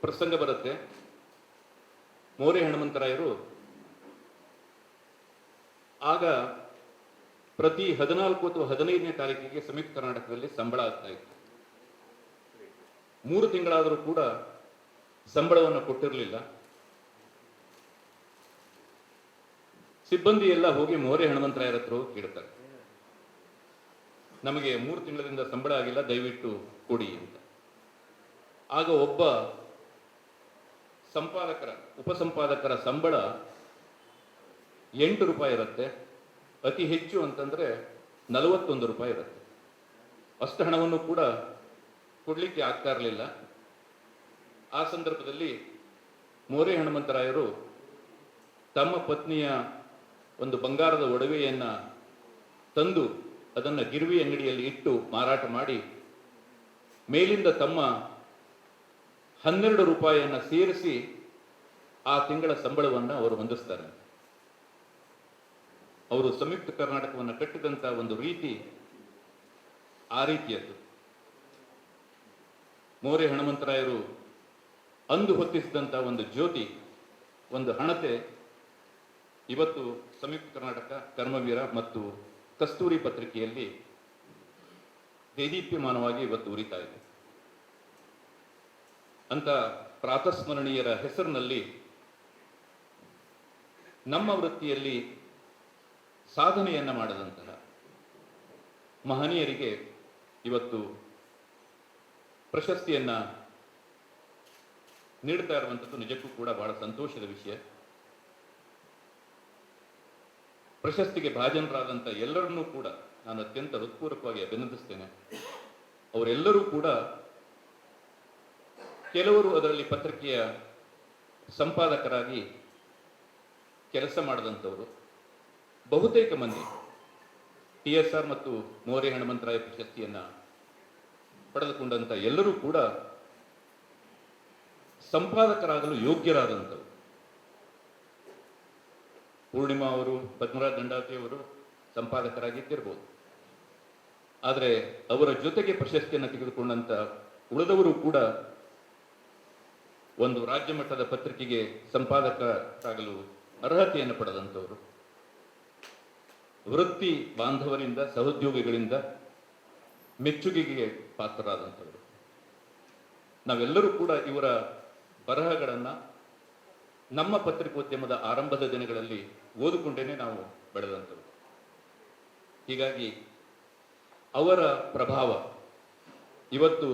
ಪ್ರಸಂಗ ಬರುತ್ತೆ. ಮೋರೆ ಹನುಮಂತರಾಯರು ಆಗ ಪ್ರತಿ 14 ಅಥವಾ 15ನೇ ತಾರೀಕಿಗೆ ಸಂಯುಕ್ತ ಕರ್ನಾಟಕದಲ್ಲಿ ಸಂಬಳ ಆಗ್ತಾ ಇತ್ತು. 3 ತಿಂಗಳಾದರೂ ಕೂಡ ಸಂಬಳವನ್ನು ಕೊಟ್ಟಿರಲಿಲ್ಲ. ಸಿಬ್ಬಂದಿ ಎಲ್ಲ ಹೋಗಿ ಮೋರೆ ಹನುಮಂತರಾಯರ ಹತ್ರ ಹೋಗಿ ಕೇಳ್ತಾರೆ, ನಮಗೆ 3 ತಿಂಗಳಿಂದ ಸಂಬಳ ಆಗಿಲ್ಲ, ದಯವಿಟ್ಟು ಕೊಡಿ ಅಂತ. ಆಗ ಒಬ್ಬ ಉಪಸಂಪಾದಕರ ಸಂಬಳ 8 ರೂಪಾಯಿ ಇರುತ್ತೆ. ಅತಿ ಹೆಚ್ಚು ಅಂತಂದ್ರೆ 41 ರೂಪಾಯಿ ಇರುತ್ತೆ. ಅಷ್ಟು ಹಣವನ್ನು ಕೂಡ ಕೊಡ್ಲಿಕ್ಕೆ ಆಗ್ತಾ ಇರಲಿಲ್ಲ. ಆ ಸಂದರ್ಭದಲ್ಲಿ ಮೋರೆ ಹನುಮಂತರಾಯರು ತಮ್ಮ ಪತ್ನಿಯ ಒಂದು ಬಂಗಾರದ ಒಡವೆಯನ್ನ ತಂದು ಅದನ್ನು ಗಿರ್ವಿ ಅಂಗಡಿಯಲ್ಲಿ ಇಟ್ಟು ಮಾರಾಟ ಮಾಡಿ ಮೇಲಿಂದ ತಮ್ಮ 12 ರೂಪಾಯಿಯನ್ನು ಸೇರಿಸಿ ಆ ತಿಂಗಳ ಸಂಬಳವನ್ನು ಅವರು ಹೊಂದಿಸ್ತಾರೆ. ಅವರು ಸಂಯುಕ್ತ ಕರ್ನಾಟಕವನ್ನು ಕಟ್ಟಿದಂಥ ಒಂದು ರೀತಿ ಆ ರೀತಿಯದ್ದು. ಮೋರೆ ಹನುಮಂತರಾಯರು ಅಂದು ಹೊತ್ತಿಸಿದಂಥ ಒಂದು ಜ್ಯೋತಿ, ಒಂದು ಹಣತೆ ಇವತ್ತು ಸಂಯುಕ್ತ ಕರ್ನಾಟಕ, ಕರ್ಮವೀರ ಮತ್ತು ಕಸ್ತೂರಿ ಪತ್ರಿಕೆಯಲ್ಲಿ ದೇದೀಪ್ಯಮಾನವಾಗಿ ಇವತ್ತು ಉರಿತಾ ಇದೆ. ಅಂತ ಪ್ರಾತಸ್ಮರಣೀಯರ ಹೆಸರಿನಲ್ಲಿ ನಮ್ಮ ವೃತ್ತಿಯಲ್ಲಿ ಸಾಧನೆಯನ್ನ ಮಾಡದಂತಹ ಮಹನೀಯರಿಗೆ ಇವತ್ತು ಪ್ರಶಸ್ತಿಯನ್ನ ನೀಡ್ತಾ ಇರುವಂಥದ್ದು ನಿಜಕ್ಕೂ ಕೂಡ ಬಹಳ ಸಂತೋಷದ ವಿಷಯ. ಪ್ರಶಸ್ತಿಗೆ ಭಾಜನರಾದಂಥ ಎಲ್ಲರನ್ನೂ ಕೂಡ ನಾನು ಅತ್ಯಂತ ಹೃತ್ಪೂರ್ವಕವಾಗಿ ಅಭಿನಂದಿಸ್ತೇನೆ. ಅವರೆಲ್ಲರೂ ಕೂಡ ಕೆಲವರು ಅದರಲ್ಲಿ ಪತ್ರಿಕೆಯ ಸಂಪಾದಕರಾಗಿ ಕೆಲಸ ಮಾಡಿದಂಥವರು, ಬಹುತೇಕ ಮಂದಿ TSR ಮತ್ತು ಮೋರೆ ಹನುಮಂತರಾಯ ಪ್ರಶಸ್ತಿಯನ್ನ ಪಡೆದುಕೊಂಡಂಥ ಎಲ್ಲರೂ ಕೂಡ ಸಂಪಾದಕರಾಗಲು ಯೋಗ್ಯರಾದಂಥವರು. ಪೂರ್ಣಿಮಾ ಅವರು, ಪದ್ಮರಾಜ್ ದಂಡಾತಿ ಅವರು ಸಂಪಾದಕರಾಗಿದ್ದಿರ್ಬೋದು. ಆದರೆ ಅವರ ಜೊತೆಗೆ ಪ್ರಶಸ್ತಿಯನ್ನು ತೆಗೆದುಕೊಂಡಂಥ ಉಳಿದವರು ಕೂಡ ಒಂದು ರಾಜ್ಯ ಮಟ್ಟದ ಪತ್ರಿಕೆಗೆ ಸಂಪಾದಕರಾಗಲು ಅರ್ಹತೆಯನ್ನು ಪಡೆದಂಥವರು, ವೃತ್ತಿ ಬಾಂಧವರಿಂದ, ಸಹೋದ್ಯೋಗಿಗಳಿಂದ ಮೆಚ್ಚುಗೆಗೆ ಪಾತ್ರರಾದಂಥವರು. ನಾವೆಲ್ಲರೂ ಕೂಡ ಇವರ ಬರಹಗಳನ್ನು ನಮ್ಮ ಪತ್ರಿಕೋದ್ಯಮದ ಆರಂಭದ ದಿನಗಳಲ್ಲಿ ಓದಿಕೊಂಡೇನೆ ನಾವು ಬೆಳೆದಂಥವು. ಹೀಗಾಗಿ ಅವರ ಪ್ರಭಾವ ಇವತ್ತು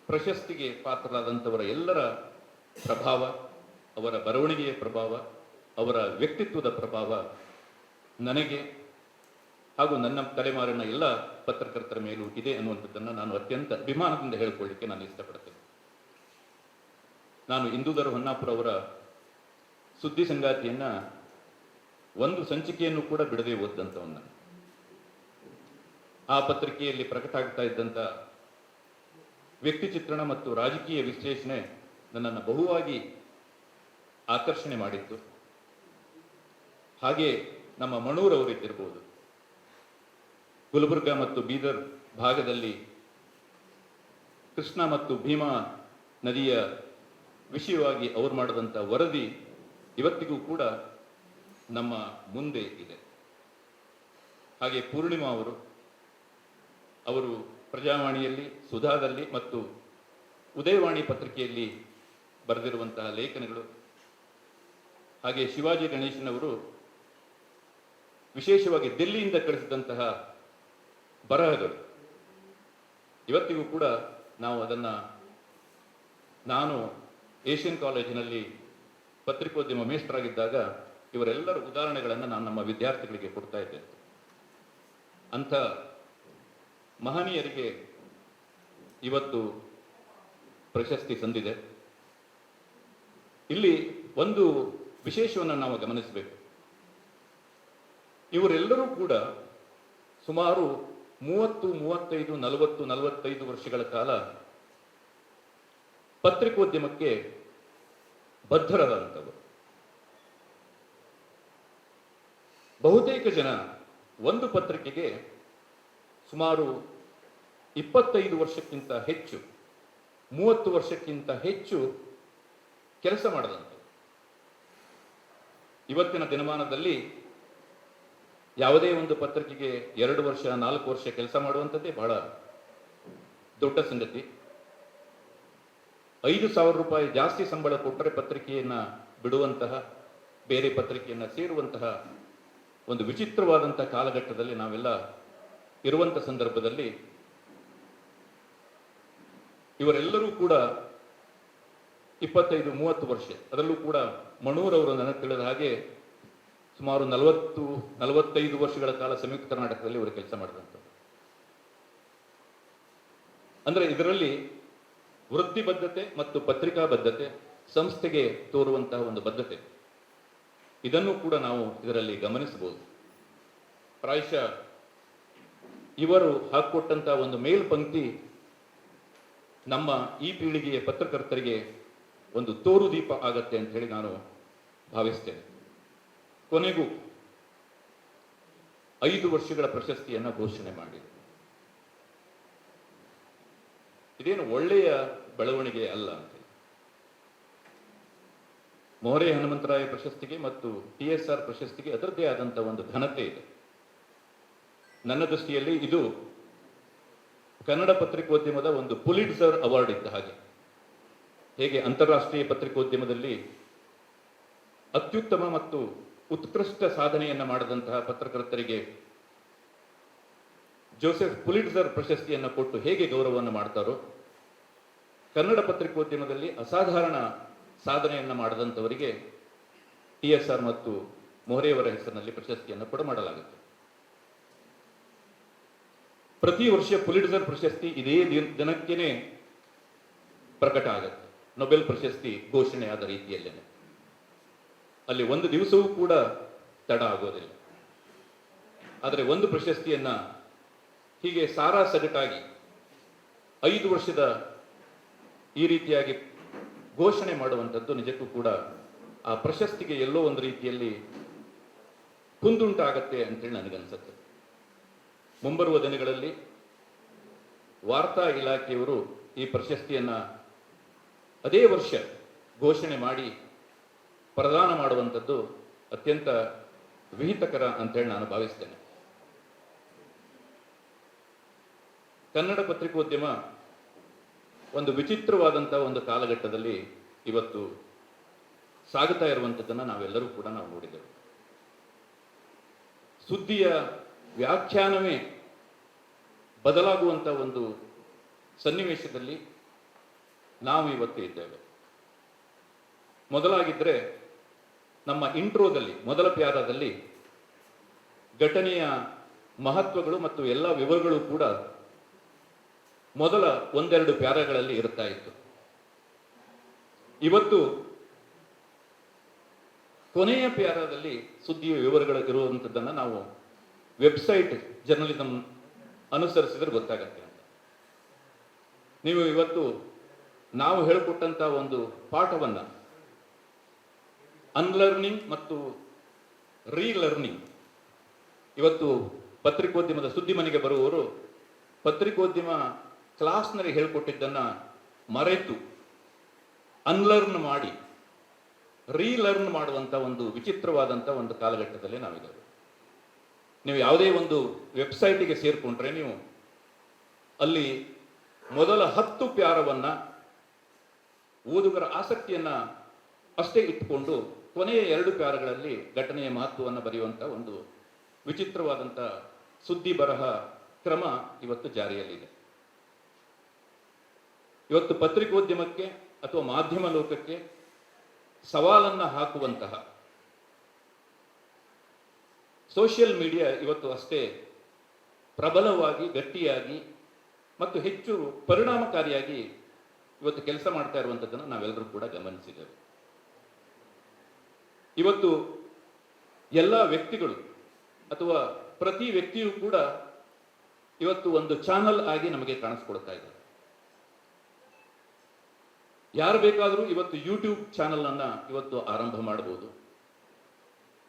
ಪ್ರಶಸ್ತಿಗೆ ಪಾತ್ರರಾದಂಥವರ ಎಲ್ಲರ ಪ್ರಭಾವ, ಅವರ ಬರವಣಿಗೆಯ ಪ್ರಭಾವ, ಅವರ ವ್ಯಕ್ತಿತ್ವದ ಪ್ರಭಾವ ನನಗೆ ಹಾಗೂ ನನ್ನ ತಲೆಮಾರಿನ ಎಲ್ಲ ಪತ್ರಕರ್ತರ ಮೇಲೂ ಇದೆ ಅನ್ನುವಂಥದ್ದನ್ನು ನಾನು ಅತ್ಯಂತ ಅಭಿಮಾನದಿಂದ ಹೇಳಿಕೊಳ್ಳಿಕ್ಕೆ ನಾನು ಇಷ್ಟಪಡ್ತೇನೆ. ನಾನು ಇಂದೂಧರ್ ಹೊನ್ನಾಪುರ ಅವರ ಸುದ್ದಿ ಸಂಗಾತಿಯನ್ನ ಒಂದು ಸಂಚಿಕೆಯನ್ನು ಕೂಡ ಬಿಡದೆ ಓದಂಥವನ್ನ. ಆ ಪತ್ರಿಕೆಯಲ್ಲಿ ಪ್ರಕಟ ಆಗ್ತಾ ಇದ್ದಂಥ ವ್ಯಕ್ತಿ ಚಿತ್ರಣ ಮತ್ತು ರಾಜಕೀಯ ವಿಶ್ಲೇಷಣೆ ನನ್ನನ್ನು ಬಹುವಾಗಿ ಆಕರ್ಷಣೆ ಮಾಡಿತ್ತು. ಹಾಗೆ ನಮ್ಮ ಮಣೂರವರಿದ್ದಿರ್ಬೋದು, ಗುಲ್ಬರ್ಗ ಮತ್ತು ಬೀದರ್ ಭಾಗದಲ್ಲಿ ಕೃಷ್ಣ ಮತ್ತು ಭೀಮಾ ನದಿಯ ವಿಷಯವಾಗಿ ಅವರು ಮಾಡಿದಂಥ ವರದಿ ಇವತ್ತಿಗೂ ಕೂಡ ನಮ್ಮ ಮುಂದೆ ಇದೆ. ಹಾಗೆ ಪೂರ್ಣಿಮಾ ಅವರು ಪ್ರಜಾವಾಣಿಯಲ್ಲಿ, ಸುಧಾದಲ್ಲಿ ಮತ್ತು ಉದಯವಾಣಿ ಪತ್ರಿಕೆಯಲ್ಲಿ ಬರೆದಿರುವಂತಹ ಲೇಖನಗಳು, ಹಾಗೆ ಶಿವಾಜಿ ಗಣೇಶನವರು ವಿಶೇಷವಾಗಿ ದಿಲ್ಲಿಯಿಂದ ಕಳಿಸಿದಂತಹ ಬರಹಗಳು ಇವತ್ತಿಗೂ ಕೂಡ ನಾವು ಅದನ್ನು, ನಾನು ಏಷ್ಯನ್ ಕಾಲೇಜಿನಲ್ಲಿ ಪತ್ರಿಕೋದ್ಯಮ ಮೇಷ್ಟ್ರಾಗಿದ್ದಾಗ ಇವರೆಲ್ಲರ ಉದಾಹರಣೆಗಳನ್ನು ನಾನು ನಮ್ಮ ವಿದ್ಯಾರ್ಥಿಗಳಿಗೆ ಕೊಡ್ತಾ ಇದ್ದೆ. ಅಂಥ ಮಹನೀಯರಿಗೆ ಇವತ್ತು ಪ್ರಶಸ್ತಿ ಸಂದಿದೆ. ಇಲ್ಲಿ ಒಂದು ವಿಶೇಷವನ್ನು ನಾವು ಗಮನಿಸಬೇಕು. ಇವರೆಲ್ಲರೂ ಕೂಡ ಸುಮಾರು 30, 35, 40, 45 ವರ್ಷಗಳ ಕಾಲ ಪತ್ರಿಕೋದ್ಯಮಕ್ಕೆ ಬದ್ಧರಾದಂಥವರು. ಬಹುತೇಕ ಜನ ಒಂದು ಪತ್ರಿಕೆಗೆ ಸುಮಾರು 25 ವರ್ಷಕ್ಕಿಂತ ಹೆಚ್ಚು, 30 ವರ್ಷಕ್ಕಿಂತ ಹೆಚ್ಚು ಕೆಲಸ ಮಾಡದಂತೆ. ಇವತ್ತಿನ ದಿನಮಾನದಲ್ಲಿ ಯಾವುದೇ ಒಂದು ಪತ್ರಿಕೆಗೆ 2 ವರ್ಷ 4 ವರ್ಷ ಕೆಲಸ ಮಾಡುವಂಥದ್ದೇ ಬಹಳ ದೊಡ್ಡ ಸಂಗತಿ. 5,000 ರೂಪಾಯಿ ಜಾಸ್ತಿ ಸಂಬಳ ಕೊಟ್ಟರೆ ಪತ್ರಿಕೆಯನ್ನ ಬಿಡುವಂತಹ, ಬೇರೆ ಪತ್ರಿಕೆಯನ್ನ ಸೇರುವಂತಹ ಒಂದು ವಿಚಿತ್ರವಾದಂತಹ ಕಾಲಘಟ್ಟದಲ್ಲಿ ನಾವೆಲ್ಲ ಇರುವಂತಹ ಸಂದರ್ಭದಲ್ಲಿ ಇವರೆಲ್ಲರೂ ಕೂಡ 25-30 ವರ್ಷ, ಅದರಲ್ಲೂ ಕೂಡ ಮಣೂರವರು ನನಗೆ ತಿಳಿದ ಹಾಗೆ ಸುಮಾರು 40-45 ವರ್ಷಗಳ ಕಾಲ ಸಂಯುಕ್ತ ಕರ್ನಾಟಕದಲ್ಲಿ ಅವರು ಕೆಲಸ ಮಾಡಿದಂಥದ್ದು. ಅಂದ್ರೆ ಇದರಲ್ಲಿ ವೃತ್ತಿ ಬದ್ಧತೆ ಮತ್ತು ಪತ್ರಿಕಾ ಬದ್ಧತೆ, ಸಂಸ್ಥೆಗೆ ತೋರುವಂತಹ ಒಂದು ಬದ್ಧತೆ, ಇದನ್ನು ಕೂಡ ನಾವು ಇದರಲ್ಲಿ ಗಮನಿಸಬಹುದು. ಪ್ರಾಯಶಃ ಇವರು ಹಾಕಿಕೊಟ್ಟಂತಹ ಒಂದು ಮೇಲ್ಪಂಕ್ತಿ ನಮ್ಮ ಈ ಪೀಳಿಗೆಯ ಪತ್ರಕರ್ತರಿಗೆ ಒಂದು ತೋರು ದೀಪ ಆಗತ್ತೆ ಅಂತ ಹೇಳಿ ನಾನು ಭಾವಿಸ್ತೇನೆ. ಕೊನೆಗೂ 5 ವರ್ಷಗಳ ಪ್ರಶಸ್ತಿಯನ್ನು ಘೋಷಣೆ ಮಾಡಿದೆ. ಇದೇನು ಒಳ್ಳೆಯ ಬೆಳವಣಿಗೆ ಅಲ್ಲ ಅಂತ. ಮೊಹರೆ ಹನುಮಂತರಾಯ ಪ್ರಶಸ್ತಿಗೆ ಮತ್ತು TSR ಪ್ರಶಸ್ತಿಗೆ ಅದರದ್ದೇ ಆದಂತಹ ಒಂದು ಘನತೆ ಇದೆ. ನನ್ನ ದೃಷ್ಟಿಯಲ್ಲಿ ಇದು ಕನ್ನಡ ಪತ್ರಿಕೋದ್ಯಮದ ಒಂದು ಪುಲಿಟ್ಜರ್ ಅವಾರ್ಡ್ ಇದ್ದ ಹಾಗೆ. ಹೇಗೆ ಅಂತಾರಾಷ್ಟ್ರೀಯ ಪತ್ರಿಕೋದ್ಯಮದಲ್ಲಿ ಅತ್ಯುತ್ತಮ ಮತ್ತು ಉತ್ಕೃಷ್ಟ ಸಾಧನೆಯನ್ನ ಮಾಡಿದಂತಹ ಪತ್ರಕರ್ತರಿಗೆ ಜೋಸೆಫ್ ಪುಲಿಟ್ಜರ್ ಪ್ರಶಸ್ತಿಯನ್ನು ಕೊಟ್ಟು ಹೇಗೆ ಗೌರವವನ್ನು ಮಾಡ್ತಾರೋ, ಕನ್ನಡ ಪತ್ರಿಕೋದ್ಯಮದಲ್ಲಿ ಅಸಾಧಾರಣ ಸಾಧನೆಯನ್ನ ಮಾಡಿದಂಥವರಿಗೆ TSR ಮತ್ತು ಮೊಹರೆಯವರ ಹೆಸರಿನಲ್ಲಿ ಪ್ರಶಸ್ತಿಯನ್ನು ಕೊಡಮಾಡಲಾಗುತ್ತೆ. ಪ್ರತಿ ವರ್ಷ ಪುಲಿಟ್ಜರ್ ಪ್ರಶಸ್ತಿ ಇದೇ ದಿನಕ್ಕೇನೆ ಪ್ರಕಟ ಆಗುತ್ತೆ, ನೊಬೆಲ್ ಪ್ರಶಸ್ತಿ ಘೋಷಣೆ ಆದ ರೀತಿಯಲ್ಲೇನೆ. ಅಲ್ಲಿ ಒಂದು ದಿವಸವೂ ಕೂಡ ತಡ ಆಗೋದಿಲ್ಲ. ಆದರೆ ಒಂದು ಪ್ರಶಸ್ತಿಯನ್ನ ಹೀಗೆ ಸಾರಾ ಸಗಟಾಗಿ 5 ವರ್ಷದ ಈ ರೀತಿಯಾಗಿ ಘೋಷಣೆ ಮಾಡುವಂಥದ್ದು ನಿಜಕ್ಕೂ ಕೂಡ ಆ ಪ್ರಶಸ್ತಿಗೆ ಎಲ್ಲೋ ಒಂದು ರೀತಿಯಲ್ಲಿ ಕುಂದುಂಟಾಗತ್ತೆ ಅಂತೇಳಿ ನನಗನ್ಸುತ್ತೆ. ಮುಂಬರುವ ದಿನಗಳಲ್ಲಿ ವಾರ್ತಾ ಇಲಾಖೆಯವರು ಈ ಪ್ರಶಸ್ತಿಯನ್ನ ಅದೇ ವರ್ಷ ಘೋಷಣೆ ಮಾಡಿ ಪ್ರದಾನ ಮಾಡುವಂಥದ್ದು ಅತ್ಯಂತ ವಿಹಿತಕರ ಅಂತೇಳಿ ನಾನು ಭಾವಿಸ್ತೇನೆ. ಕನ್ನಡ ಪತ್ರಿಕೋದ್ಯಮ ಒಂದು ವಿಚಿತ್ರವಾದಂತಹ ಒಂದು ಕಾಲಘಟ್ಟದಲ್ಲಿ ಇವತ್ತು ಸಾಗುತ್ತಾ ಇರುವಂಥದ್ದನ್ನು ನಾವೆಲ್ಲರೂ ಕೂಡ ನಾವು ನೋಡಿದೆವು. ಸುದ್ದಿಯ ವ್ಯಾಖ್ಯಾನವೇ ಬದಲಾಗುವಂಥ ಒಂದು ಸನ್ನಿವೇಶದಲ್ಲಿ ನಾವು ಇವತ್ತು ಇದ್ದೇವೆ. ಮೊದಲಾಗಿದ್ದರೆ ನಮ್ಮ ಇಂಟ್ರೋದಲ್ಲಿ, ಮೊದಲ ಪ್ಯಾರಾದಲ್ಲಿ ಘಟನೆಯ ಮಹತ್ವಗಳು ಮತ್ತು ಎಲ್ಲ ವಿವರಗಳು ಕೂಡ ಮೊದಲ 1-2 ಪ್ಯಾರಾಗಳಲ್ಲಿ ಇರ್ತಾ ಇತ್ತು. ಇವತ್ತು ಕೊನೆಯ ಪ್ಯಾರಾದಲ್ಲಿ ಸುದ್ದಿಯ ವಿವರಗಳು ಇರುವಂಥದ್ದನ್ನು ನಾವು ವೆಬ್ಸೈಟ್ ಜರ್ನಲಿಸಂ ಅನುಸರಿಸಿದ್ರೆ ಗೊತ್ತಾಗತ್ತೆ ಅಂತ. ನೀವು ಇವತ್ತು ನಾವು ಹೇಳಿಕೊಟ್ಟಂತ ಒಂದು ಪಾಠವನ್ನ ಅನ್ಲರ್ನಿಂಗ್ ಮತ್ತು ರೀಲರ್ನಿಂಗ್, ಇವತ್ತು ಪತ್ರಿಕೋದ್ಯಮದ ಸುದ್ದಿ ಮನೆಗೆ ಬರುವವರು ಪತ್ರಿಕೋದ್ಯಮ ಕ್ಲಾಸ್ನಲ್ಲಿ ಹೇಳ್ಕೊಟ್ಟಿದ್ದನ್ನ ಮರೆತು ಅನ್ಲರ್ನ್ ಮಾಡಿ ರೀಲರ್ನ್ ಮಾಡುವಂತ ಒಂದು ವಿಚಿತ್ರವಾದಂಥ ಒಂದು ಕಾಲಘಟ್ಟದಲ್ಲಿ ನಾವಿದ್ದೇವೆ. ನೀವು ಯಾವುದೇ ಒಂದು ವೆಬ್ಸೈಟಿಗೆ ಸೇರಿಕೊಂಡ್ರೆ ನೀವು ಅಲ್ಲಿ ಮೊದಲ 10 ಪ್ಯಾರವನ್ನ ಓದುಗರ ಆಸಕ್ತಿಯನ್ನ ಅಷ್ಟೇ ಇಟ್ಟುಕೊಂಡು ಕೊನೆಯ 2 ಪ್ಯಾರಗಳಲ್ಲಿ ಘಟನೆಯ ಮಹತ್ವವನ್ನು ಬರೆಯುವಂಥ ಒಂದು ವಿಚಿತ್ರವಾದಂಥ ಸುದ್ದಿ ಬರಹ ಕ್ರಮ ಇವತ್ತು ಜಾರಿಯಲ್ಲಿದೆ. ಇವತ್ತು ಪತ್ರಿಕೋದ್ಯಮಕ್ಕೆ ಅಥವಾ ಮಾಧ್ಯಮ ಲೋಕಕ್ಕೆ ಸವಾಲನ್ನ ಹಾಕುವಂತಹ ಸೋಷಿಯಲ್ ಮೀಡಿಯಾ ಇವತ್ತು ಅಷ್ಟೇ ಪ್ರಬಲವಾಗಿ, ಗಟ್ಟಿಯಾಗಿ ಮತ್ತು ಹೆಚ್ಚು ಪರಿಣಾಮಕಾರಿಯಾಗಿ ಇವತ್ತು ಕೆಲಸ ಮಾಡ್ತಾ ಇರುವಂಥದ್ದನ್ನು ನಾವೆಲ್ಲರೂ ಕೂಡ ಗಮನಿಸಿದ್ದೇವೆ. ಇವತ್ತು ಎಲ್ಲ ವ್ಯಕ್ತಿಗಳು ಅಥವಾ ಪ್ರತಿ ವ್ಯಕ್ತಿಯೂ ಕೂಡ ಇವತ್ತು ಒಂದು ಚಾನಲ್ ಆಗಿ ನಮಗೆ ಕಾಣಿಸ್ಕೊಳ್ತಾ ಇದ್ದಾರೆ. ಯಾರು ಬೇಕಾದರೂ ಇವತ್ತು ಯೂಟ್ಯೂಬ್ ಚಾನಲ್ ಅನ್ನ ಇವತ್ತು ಆರಂಭ ಮಾಡಬಹುದು.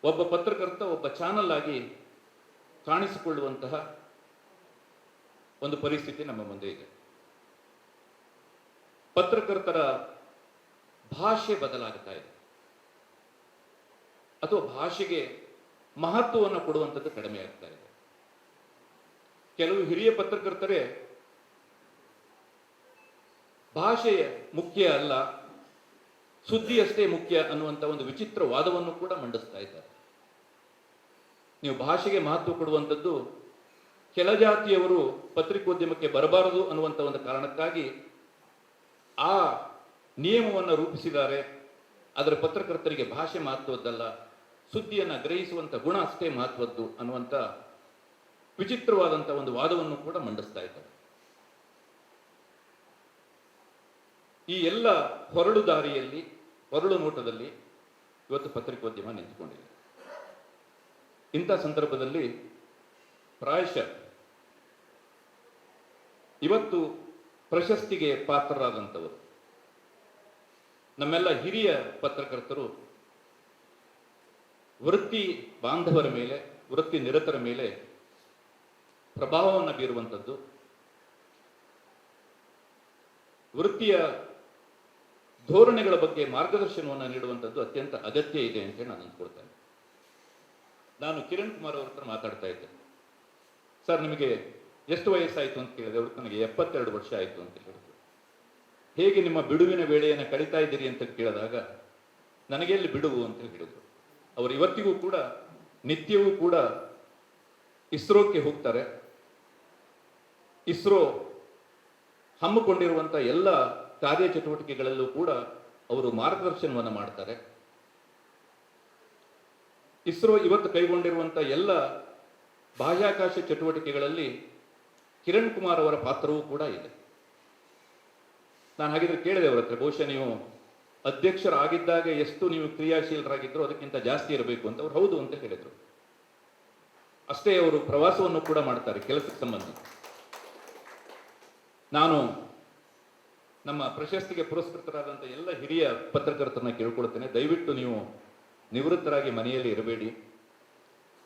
ಒಬ್ಬ ಪತ್ರಕರ್ತ ಒಬ್ಬ ಚಾನಲ್ ಆಗಿ ಕಾಣಿಸಿಕೊಳ್ಳುವಂತಹ ಒಂದು ಪರಿಸ್ಥಿತಿ ನಮ್ಮ ಮುಂದೆ ಇದೆ. ಪತ್ರಕರ್ತರ ಭಾಷೆ ಬದಲಾಗ್ತಾ ಇದೆ, ಅಥವಾ ಭಾಷೆಗೆ ಮಹತ್ವವನ್ನು ಕೊಡುವಂಥದ್ದು ಕಡಿಮೆ ಆಗ್ತಾ ಇದೆ. ಕೆಲವು ಹಿರಿಯ ಪತ್ರಕರ್ತರೇ ಭಾಷೆಯ ಮುಖ್ಯ ಅಲ್ಲ, ಸುದ್ದಿಯಷ್ಟೇ ಮುಖ್ಯ ಅನ್ನುವಂಥ ಒಂದು ವಿಚಿತ್ರ ವಾದವನ್ನು ಕೂಡ ಮಂಡಿಸ್ತಾ ಇದ್ದಾರೆ. ನೀವು ಭಾಷೆಗೆ ಮಹತ್ವ ಕೊಡುವಂಥದ್ದು ಕೆಲ ಜಾತಿಯವರು ಪತ್ರಿಕೋದ್ಯಮಕ್ಕೆ ಬರಬಾರದು ಅನ್ನುವಂಥ ಒಂದು ಕಾರಣಕ್ಕಾಗಿ ಆ ನಿಯಮವನ್ನು ರೂಪಿಸಿದ್ದಾರೆ. ಅದರ ಪತ್ರಕರ್ತರಿಗೆ ಭಾಷೆ ಮಹತ್ವದ್ದಲ್ಲ, ಸುದ್ದಿಯನ್ನು ಗ್ರಹಿಸುವಂಥ ಗುಣ ಅಷ್ಟೇ ಮಹತ್ವದ್ದು ಅನ್ನುವಂಥ ವಿಚಿತ್ರವಾದಂಥ ಒಂದು ವಾದವನ್ನು ಕೂಡ ಮಂಡಿಸ್ತಾ ಇದ್ದಾರೆ. ಈ ಎಲ್ಲ ಹೊರಳು ದಾರಿಯಲ್ಲಿ, ಹೊರಳು ನೋಟದಲ್ಲಿ ಇವತ್ತು ಪತ್ರಿಕೋದ್ಯಮ ನಿಂತುಕೊಂಡಿದೆ. ಇಂಥ ಸಂದರ್ಭದಲ್ಲಿ ಪ್ರಾಯಶಃ ಇವತ್ತು ಪ್ರಶಸ್ತಿಗೆ ಪಾತ್ರರಾದಂಥವರು ನಮ್ಮೆಲ್ಲ ಹಿರಿಯ ಪತ್ರಕರ್ತರು ವೃತ್ತಿ ಬಾಂಧವರ ಮೇಲೆ, ವೃತ್ತಿ ನಿರತರ ಮೇಲೆ ಪ್ರಭಾವವನ್ನು ಬೀರುವಂಥದ್ದು, ವೃತ್ತಿಯ ಧೋರಣೆಗಳ ಬಗ್ಗೆ ಮಾರ್ಗದರ್ಶನವನ್ನು ನೀಡುವಂಥದ್ದು ಅತ್ಯಂತ ಅಗತ್ಯ ಇದೆ ಅಂತ ನಾನು ಅಂದ್ಕೊಳ್ತೇನೆ. ನಾನು ಕಿರಣ್ ಕುಮಾರ್ ಅವ್ರ ಹತ್ರ ಮಾತಾಡ್ತಾ ಇದ್ದೆ. ಸರ್, ನಿಮಗೆ ಎಷ್ಟು ವಯಸ್ಸಾಯಿತು ಅಂತ ಕೇಳಿದೆ. ಅವ್ರು ನನಗೆ 72 ವರ್ಷ ಆಯಿತು ಅಂತ ಹೇಳಿದ್ರು. ಹೇಗೆ ನಿಮ್ಮ ಬಿಡುವಿನ ವೇಳೆಯನ್ನು ಕಳೀತಾ ಇದ್ದೀರಿ ಅಂತ ಕೇಳಿದಾಗ ನನಗೆಲ್ಲಿ ಬಿಡುವು ಅಂತ ಹೇಳಿದ್ರು. ಅವರು ಇವತ್ತಿಗೂ ಕೂಡ ನಿತ್ಯವೂ ಕೂಡ ಇಸ್ರೋಕ್ಕೆ ಹೋಗ್ತಾರೆ. ಇಸ್ರೋ ಹಮ್ಮಿಕೊಂಡಿರುವಂಥ ಎಲ್ಲ ಕಾರ್ಯಚಟುವಟಿಕೆಗಳಲ್ಲೂ ಕೂಡ ಅವರು ಮಾರ್ಗದರ್ಶನವನ್ನು ಮಾಡ್ತಾರೆ. ಇಸ್ರೋ ಇವತ್ತು ಕೈಗೊಂಡಿರುವಂಥ ಎಲ್ಲ ಬಾಹ್ಯಾಕಾಶ ಚಟುವಟಿಕೆಗಳಲ್ಲಿ ಕಿರಣ್ ಕುಮಾರ್ ಅವರ ಪಾತ್ರವೂ ಕೂಡ ಇದೆ. ನಾನು ಹಾಗಿದ್ರೆ ಕೇಳಿದೆ ಅವರ ಹತ್ರ, ಬಹುಶಃ ನೀವು ಅಧ್ಯಕ್ಷರಾಗಿದ್ದಾಗ ಎಷ್ಟು ನೀವು ಕ್ರಿಯಾಶೀಲರಾಗಿದ್ರು ಅದಕ್ಕಿಂತ ಜಾಸ್ತಿ ಇರಬೇಕು ಅಂತ. ಅವ್ರು ಹೌದು ಅಂತ ಹೇಳಿದರು. ಅಷ್ಟೇ, ಅವರು ಪ್ರವಾಸವನ್ನು ಕೂಡ ಮಾಡ್ತಾರೆ ಕೆಲಸಕ್ಕೆ ಸಂಬಂಧ. ನಾನು ನಮ್ಮ ಪ್ರಶಸ್ತಿಗೆ ಪುರಸ್ಕೃತರಾದಂಥ ಎಲ್ಲ ಹಿರಿಯ ಪತ್ರಕರ್ತರನ್ನ ಕೇಳ್ಕೊಳ್ತೇನೆ, ದಯವಿಟ್ಟು ನೀವು ನಿವೃತ್ತರಾಗಿ ಮನೆಯಲ್ಲಿ ಇರಬೇಡಿ.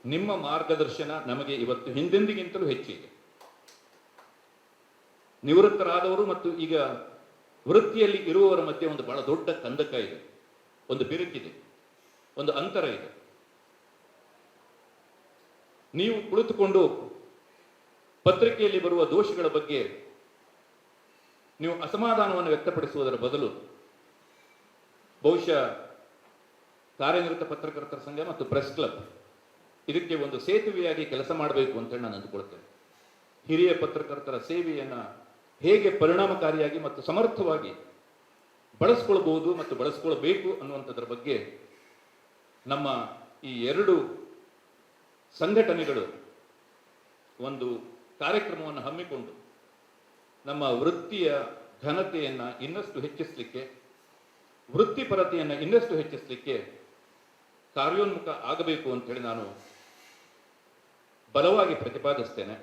ನಿಮ್ಮ ಮಾರ್ಗದರ್ಶನ ನಮಗೆ ಇವತ್ತು ಹಿಂದೆಂದಿಗಿಂತಲೂ ಹೆಚ್ಚಿದೆ. ನಿವೃತ್ತರಾದವರು ಮತ್ತು ಈಗ ವೃತ್ತಿಯಲ್ಲಿ ಇರುವವರ ಮಧ್ಯೆ ಒಂದು ಬಹಳ ದೊಡ್ಡ ಕಂದಕ ಇದೆ, ಒಂದು ಬಿರುಕಿದೆ, ಒಂದು ಅಂತರ ಇದೆ. ನೀವು ಕುಳಿತುಕೊಂಡು ಪತ್ರಿಕೆಯಲ್ಲಿ ಬರುವ ದೋಷಗಳ ಬಗ್ಗೆ ನೀವು ಅಸಮಾಧಾನವನ್ನು ವ್ಯಕ್ತಪಡಿಸುವುದರ ಬದಲು ಬಹುಶಃ ಕಾರ್ಯನಿರತ ಪತ್ರಕರ್ತರ ಸಂಘ ಮತ್ತು ಪ್ರೆಸ್ ಕ್ಲಬ್ ಇದಕ್ಕೆ ಒಂದು ಸೇತುವೆಯಾಗಿ ಕೆಲಸ ಮಾಡಬೇಕು ಅಂತೇಳಿ ನಾನು ಅಂದುಕೊಳ್ತೇನೆ. ಹಿರಿಯ ಪತ್ರಕರ್ತರ ಸೇವೆಯನ್ನು ಹೇಗೆ ಪರಿಣಾಮಕಾರಿಯಾಗಿ ಮತ್ತು ಸಮರ್ಥವಾಗಿ ಬಳಸ್ಕೊಳ್ಬಹುದು ಮತ್ತು ಬಳಸ್ಕೊಳ್ಬೇಕು ಅನ್ನುವಂಥದ್ರ ಬಗ್ಗೆ ನಮ್ಮ ಈ ಎರಡು ಸಂಘಟನೆಗಳು ಒಂದು ಕಾರ್ಯಕ್ರಮವನ್ನು ಹಮ್ಮಿಕೊಂಡು ನಮ್ಮ ವೃತ್ತಿಯ ಘನತೆಯನ್ನು ಇನ್ನಷ್ಟು ಹೆಚ್ಚಿಸಲಿಕ್ಕೆ, ವೃತ್ತಿಪರತೆಯನ್ನು ಇನ್ನಷ್ಟು ಹೆಚ್ಚಿಸಲಿಕ್ಕೆ ಕಾರ್ಯೋನ್ಮುಖ ಆಗಬೇಕು ಅಂತೇಳಿ ನಾನು ಬಲವಾಗಿ ಪ್ರತಿಪಾದಿಸ್ತೇನೆ.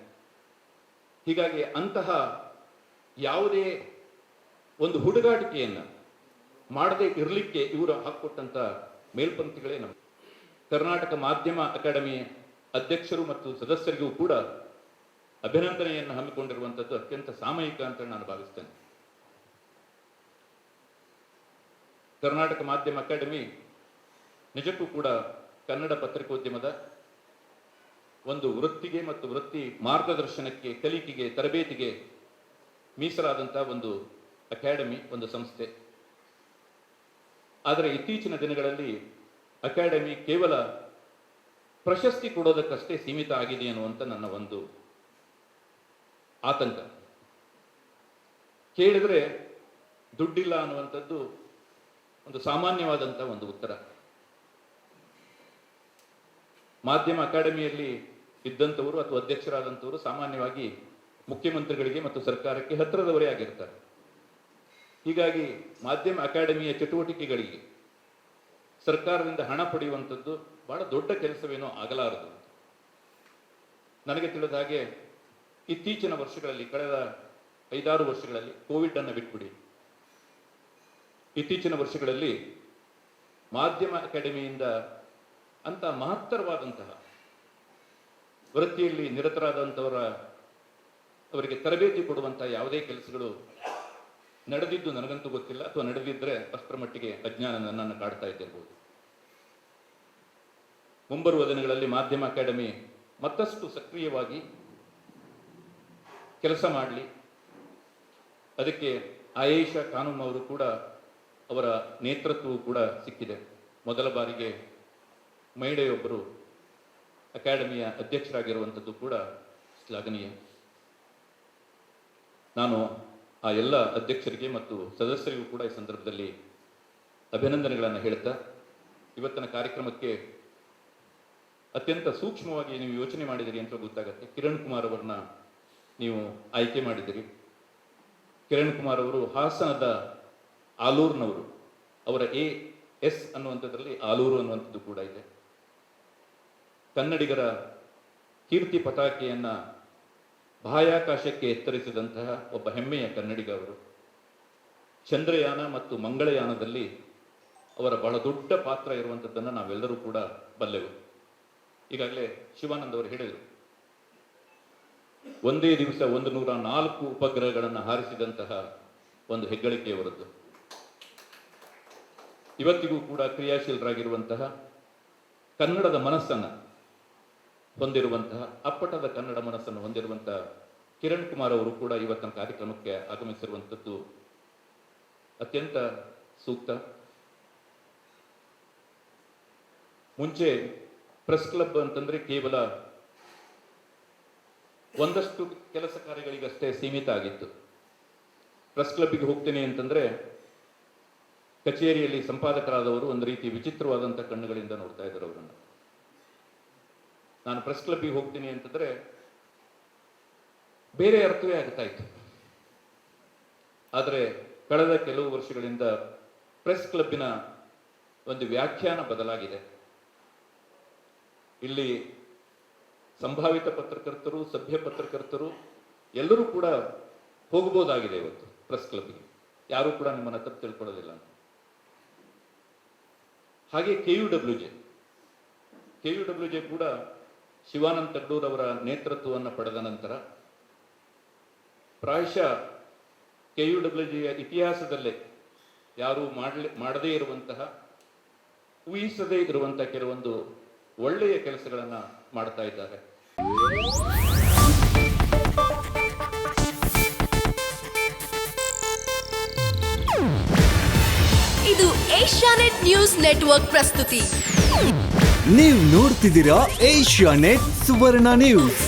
ಹೀಗಾಗಿ ಅಂತಹ ಯಾವುದೇ ಒಂದು ಹುಡುಗಾಟಿಕೆಯನ್ನು ಮಾಡದೆ ಇರಲಿಕ್ಕೆ ಇವರು ಹಾಕಿಕೊಟ್ಟಂಥ ಮೇಲ್ಪಂಕ್ತಿಗಳೇ ನಮ್ಮ ಕರ್ನಾಟಕ ಮಾಧ್ಯಮ ಅಕಾಡೆಮಿ ಅಧ್ಯಕ್ಷರು ಮತ್ತು ಸದಸ್ಯರಿಗೂ ಕೂಡ ಅಭಿನಂದನೆಯನ್ನು ಹಮ್ಮಿಕೊಂಡಿರುವಂಥದ್ದು ಅತ್ಯಂತ ಸಾಮಯಿಕ ಅಂತ ನಾನು ಭಾವಿಸ್ತೇನೆ. ಕರ್ನಾಟಕ ಮಾಧ್ಯಮ ಅಕಾಡೆಮಿ ನಿಜಕ್ಕೂ ಕೂಡ ಕನ್ನಡ ಪತ್ರಿಕೋದ್ಯಮದ ಒಂದು ವೃತ್ತಿಗೆ ಮತ್ತು ವೃತ್ತಿ ಮಾರ್ಗದರ್ಶನಕ್ಕೆ, ಕಲಿಕೆಗೆ, ತರಬೇತಿಗೆ ಮೀಸಲಾದಂಥ ಒಂದು ಅಕಾಡೆಮಿ, ಒಂದು ಸಂಸ್ಥೆ. ಆದರೆ ಇತ್ತೀಚಿನ ದಿನಗಳಲ್ಲಿ ಅಕಾಡೆಮಿ ಕೇವಲ ಪ್ರಶಸ್ತಿ ಕೊಡೋದಕ್ಕಷ್ಟೇ ಸೀಮಿತ ಆಗಿದೆ ಅನ್ನುವಂಥ ನನ್ನ ಒಂದು ಆತಂಕ. ಕೇಳಿದರೆ ದುಡ್ಡಿಲ್ಲ ಅನ್ನುವಂಥದ್ದು ಒಂದು ಸಾಮಾನ್ಯವಾದಂಥ ಒಂದು ಉತ್ತರ. ಮಾಧ್ಯಮ ಅಕಾಡೆಮಿಯಲ್ಲಿ ಇದ್ದಂಥವರು ಅಥವಾ ಅಧ್ಯಕ್ಷರಾದಂಥವರು ಸಾಮಾನ್ಯವಾಗಿ ಮುಖ್ಯಮಂತ್ರಿಗಳಿಗೆ ಮತ್ತು ಸರ್ಕಾರಕ್ಕೆ ಹತ್ತಿರದವರೇ ಆಗಿರ್ತಾರೆ. ಹೀಗಾಗಿ ಮಾಧ್ಯಮ ಅಕಾಡೆಮಿಯ ಚಟುವಟಿಕೆಗಳಿಗೆ ಸರ್ಕಾರದಿಂದ ಹಣ ಪಡೆಯುವಂಥದ್ದು ಬಹಳ ದೊಡ್ಡ ಕೆಲಸವೇನೋ ಆಗಲಾರದು. ನನಗೆ ತಿಳಿದ ಹಾಗೆ ಇತ್ತೀಚಿನ ವರ್ಷಗಳಲ್ಲಿ, ಕಳೆದ 5-6 ವರ್ಷಗಳಲ್ಲಿ, ಕೋವಿಡ್ ಅನ್ನು ಬಿಟ್ಬಿಡಿ, ಇತ್ತೀಚಿನ ವರ್ಷಗಳಲ್ಲಿ ಮಾಧ್ಯಮ ಅಕಾಡೆಮಿಯಿಂದ ಅಂತ ಮಹತ್ತರವಾದಂತಹ ವೃತ್ತಿಯಲ್ಲಿ ನಿರತರಾದಂಥವರಿಗೆ ತರಬೇತಿ ಕೊಡುವಂತಹ ಯಾವುದೇ ಕೆಲಸಗಳು ನಡೆದಿದ್ದು ನನಗಂತೂ ಗೊತ್ತಿಲ್ಲ, ಅಥವಾ ನಡೆದಿದ್ದರೆ ಅಷ್ಟರ ಮಟ್ಟಿಗೆ ಅಜ್ಞಾನ ನನ್ನನ್ನು ಕಾಡ್ತಾ ಇದ್ದಿರ್ಬೋದು. ಮುಂಬರುವ ದಿನಗಳಲ್ಲಿ ಮಾಧ್ಯಮ ಅಕಾಡೆಮಿ ಮತ್ತಷ್ಟು ಸಕ್ರಿಯವಾಗಿ ಕೆಲಸ ಮಾಡಲಿ. ಅದಕ್ಕೆ ಆಯೇಷಾ ಖಾನೂಮ್ ಅವರು ಕೂಡ, ಅವರ ನೇತೃತ್ವವು ಕೂಡ ಸಿಕ್ಕಿದೆ. ಮೊದಲ ಬಾರಿಗೆ ಮಹಿಳೆಯೊಬ್ಬರು ಅಕಾಡೆಮಿಯ ಅಧ್ಯಕ್ಷರಾಗಿರುವಂಥದ್ದು ಕೂಡ ಶ್ಲಾಘನೀಯ. ನಾನು ಆ ಎಲ್ಲ ಅಧ್ಯಕ್ಷರಿಗೆ ಮತ್ತು ಸದಸ್ಯರಿಗೂ ಕೂಡ ಈ ಸಂದರ್ಭದಲ್ಲಿ ಅಭಿನಂದನೆಗಳನ್ನು ಹೇಳ್ತಾ, ಇವತ್ತಿನ ಕಾರ್ಯಕ್ರಮಕ್ಕೆ ಅತ್ಯಂತ ಸೂಕ್ಷ್ಮವಾಗಿ ನೀವು ಯೋಚನೆ ಮಾಡಿದಿರಿ ಅಂತ ಗೊತ್ತಾಗುತ್ತೆ. ಕಿರಣ್ ಕುಮಾರ್ ಅವರನ್ನ ನೀವು ಆಯ್ಕೆ ಮಾಡಿದಿರಿ. ಕಿರಣ್ ಕುಮಾರ್ ಅವರು ಹಾಸನದ ಆಲೂರಿನವರು. ಅವರ AS ಅನ್ನುವಂಥದ್ರಲ್ಲಿ ಆಲೂರು ಅನ್ನುವಂಥದ್ದು ಕೂಡ ಇದೆ. ಕನ್ನಡಿಗರ ಕೀರ್ತಿ ಪತಾಕೆಯನ್ನ ಬಾಹ್ಯಾಕಾಶಕ್ಕೆ ಎತ್ತರಿಸಿದಂತಹ ಒಬ್ಬ ಹೆಮ್ಮೆಯ ಕನ್ನಡಿಗ ಅವರು. ಚಂದ್ರಯಾನ ಮತ್ತು ಮಂಗಳಯಾನದಲ್ಲಿ ಅವರ ಬಹಳ ದೊಡ್ಡ ಪಾತ್ರ ಇರುವಂಥದ್ದನ್ನು ನಾವೆಲ್ಲರೂ ಕೂಡ ಬಲ್ಲೆವು. ಈಗಾಗಲೇ ಶಿವಾನಂದ್ ಅವರು ಹೇಳಿದರು, ಒಂದೇ ದಿವಸ 104 ಉಪಗ್ರಹಗಳನ್ನು ಹಾರಿಸಿದಂತಹ ಒಂದು ಹೆಗ್ಗಳಿಕೆಯವರದ್ದು. ಇವತ್ತಿಗೂ ಕೂಡ ಕ್ರಿಯಾಶೀಲರಾಗಿರುವಂತಹ, ಕನ್ನಡದ ಮನಸ್ಸನ್ನು ಹೊಂದಿರುವಂತಹ, ಅಪ್ಪಟದ ಕನ್ನಡ ಮನಸ್ಸನ್ನು ಹೊಂದಿರುವಂತಹ ಕಿರಣ್ ಕುಮಾರ್ ಅವರು ಕೂಡ ಇವತ್ತಿನ ಕಾರ್ಯಕ್ರಮಕ್ಕೆ ಆಗಮಿಸಿರುವಂಥದ್ದು ಅತ್ಯಂತ ಸೂಕ್ತ. ಮುಂಚೆ ಪ್ರೆಸ್ ಕ್ಲಬ್ ಅಂತಂದ್ರೆ ಕೇವಲ ಒಂದಷ್ಟು ಕೆಲಸ ಕಾರ್ಯಗಳಿಗಷ್ಟೇ ಸೀಮಿತ ಆಗಿತ್ತು. ಪ್ರೆಸ್ ಕ್ಲಬ್ಗೆ ಹೋಗ್ತೇನೆ ಅಂತಂದ್ರೆ ಕಚೇರಿಯಲ್ಲಿ ಸಂಪಾದಕರಾದವರು ಒಂದು ರೀತಿ ವಿಚಿತ್ರವಾದಂಥ ಕಣ್ಣುಗಳಿಂದ ನೋಡ್ತಾ ಇದ್ದಾರೆ ಅವರನ್ನು. ನಾನು ಪ್ರೆಸ್ ಕ್ಲಬ್ಗೆ ಹೋಗ್ತೀನಿ ಅಂತಂದ್ರೆ ಬೇರೆ ಅರ್ಥವೇ ಆಗ್ತಾ ಇತ್ತು. ಆದರೆ ಕಳೆದ ಕೆಲವು ವರ್ಷಗಳಿಂದ ಪ್ರೆಸ್ ಕ್ಲಬ್ಬಿನ ಒಂದು ವ್ಯಾಖ್ಯಾನ ಬದಲಾಗಿದೆ. ಇಲ್ಲಿ ಸಂಭಾವಿತ ಪತ್ರಕರ್ತರು, ಸಭ್ಯ ಪತ್ರಕರ್ತರು ಎಲ್ಲರೂ ಕೂಡ ಹೋಗಬಹುದಾಗಿದೆ ಇವತ್ತು ಪ್ರೆಸ್ ಕ್ಲಬ್ಗೆ. ಯಾರೂ ಕೂಡ ನಿಮ್ಮನ್ನ ತಪ್ಪು ತಿಳ್ಕೊಳ್ಳೋದಿಲ್ಲ. ಹಾಗೆ KUWJ ಕೂಡ ಶಿವಾನಂದ್ ತಗಡೂರ್ ಅವರ ನೇತೃತ್ವವನ್ನು ಪಡೆದ ನಂತರ ಪ್ರಾಯಶಃ KUWJಯ ಇತಿಹಾಸದಲ್ಲೇ ಯಾರೂ ಮಾಡದೇ ಇರುವಂತಹ, ಊಹಿಸದೇ ಇರುವಂತಹ ಕೆಲವೊಂದು ಒಳ್ಳೆಯ ಕೆಲಸಗಳನ್ನು ಮಾಡ್ತಾ ಇದ್ದಾರೆ. ಇದು ಏಷ್ಯಾನೆಟ್ ನ್ಯೂಸ್ ನೆಟ್ವರ್ಕ್ ಪ್ರಸ್ತುತಿ. ನೀವು ನೋಡ್ತಿದ್ದೀರಾ ಏಷ್ಯಾನೆಟ್ ಸುವರ್ಣ ನ್ಯೂಸ್.